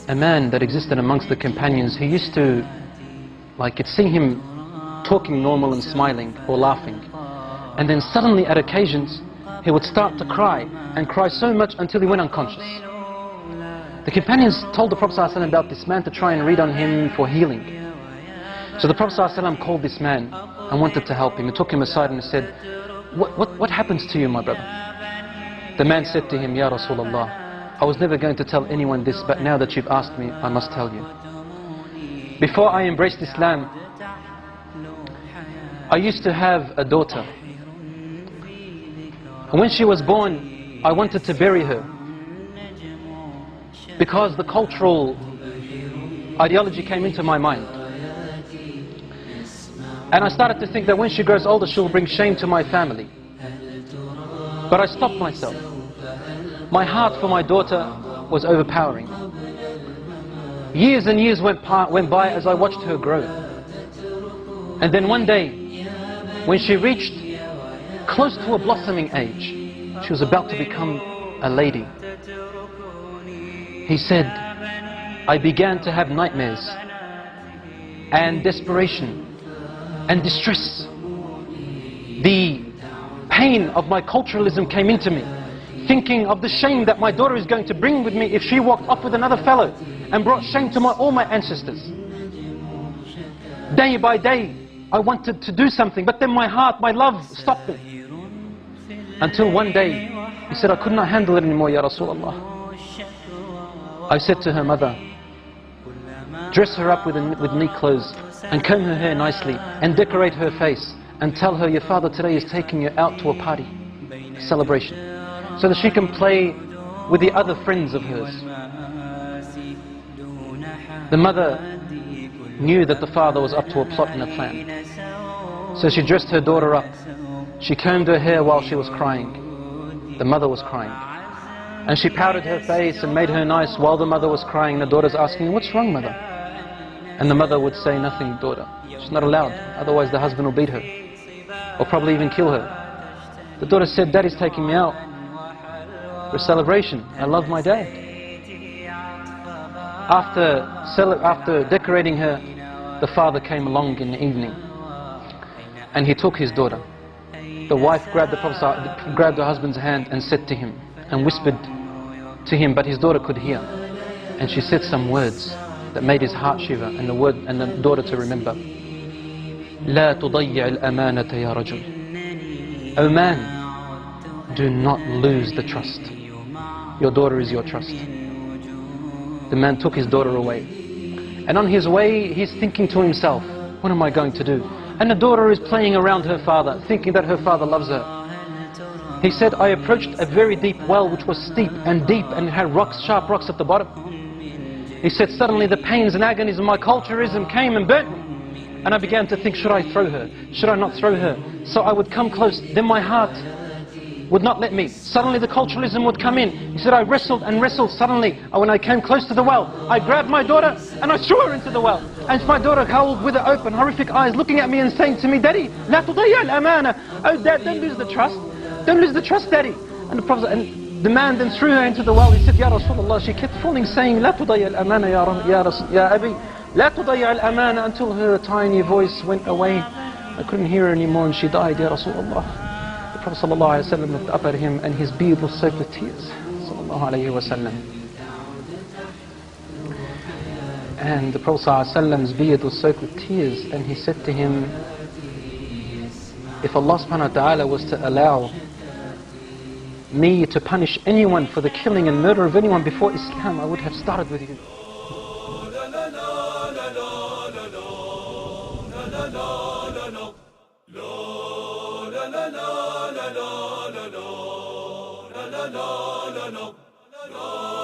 a man that existed amongst the companions. He used to, like, you'd see him talking normal and smiling or laughing, and then suddenly at occasions he would start to cry, and cry so much until he went unconscious. The companions told the Prophet ﷺ about this man to try and read on him for healing. So the Prophet ﷺ called this man and wanted to help him. He took him aside and said, what happens to you, my brother? The man said to him, Ya Rasulullah, I was never going to tell anyone this, but now that you've asked me, I must tell you. Before I embraced Islam, I used to have a daughter. And when she was born, I wanted to bury her, because the cultural ideology came into my mind. And I started to think that when she grows older, she'll bring shame to my family. But I stopped myself. My heart for my daughter was overpowering. Years and years went by as I watched her grow. And then one day, when she reached close to a blossoming age, she was about to become a lady. He said, I began to have nightmares and desperation and distress. The pain of my culturalism came into me, thinking of the shame that my daughter is going to bring with me if she walked off with another fellow, and brought shame to all my ancestors. Day by day, I wanted to do something, but then my heart, my love stopped me. Until one day, he said, I could not handle it anymore, Ya Rasulullah. I said to her mother, dress her up with neat clothes, and comb her hair nicely, and decorate her face, and tell her your father today is taking you out to a party, celebration, so that she can play with the other friends of hers. The mother knew that the father was up to a plot and a plan. So she dressed her daughter up. She combed her hair while she was crying. The mother was crying. And she powdered her face and made her nice while the mother was crying. The daughter's asking, what's wrong, mother? And the mother would say, nothing, daughter. She's not allowed, otherwise the husband will beat her, or probably even kill her. The daughter said, Daddy's taking me out for a celebration. I love my dad. After decorating her, the father came along in the evening, and he took his daughter. The wife grabbed her husband's hand and said to him, and whispered to him, but his daughter could hear. And she said some words that made his heart shiver, and the daughter to remember. لا تضيع الأمانة يا رجل. O man, do not lose the trust. Your daughter is your trust. The man took his daughter away. And on his way, he's thinking to himself, what am I going to do? And the daughter is playing around her father, thinking that her father loves her. He said, I approached a very deep well which was steep and deep and had rocks, sharp rocks at the bottom. He said, suddenly the pains and agonies of my culturism came and burnt me. And I began to think, should I throw her? Should I not throw her? So I would come close, then my heart would not let me. Suddenly the culturalism would come in. He said, I wrestled and wrestled. Suddenly, when I came close to the well, I grabbed my daughter and I threw her into the well. And my daughter held with her open, horrific eyes, looking at me and saying to me, Daddy, لا تضيع الأمانة. Oh Dad, don't lose the trust. Don't lose the trust, Daddy. And the man then threw her into the well. He said, Ya Rasulullah. She kept falling, saying, لا تضيع الأمانة يا أبي. لا تضيع الأمانة, until her tiny voice went away. I couldn't hear her anymore and she died, Ya Rasulullah. The Prophet ﷺ looked up at him and his beard was soaked with tears. And the Prophet ﷺ's beard was soaked with tears, and he said to him, if Allah subhanahu wa ta'ala was to allow me to punish anyone for the killing and murder of anyone before Islam, I would have started with you. La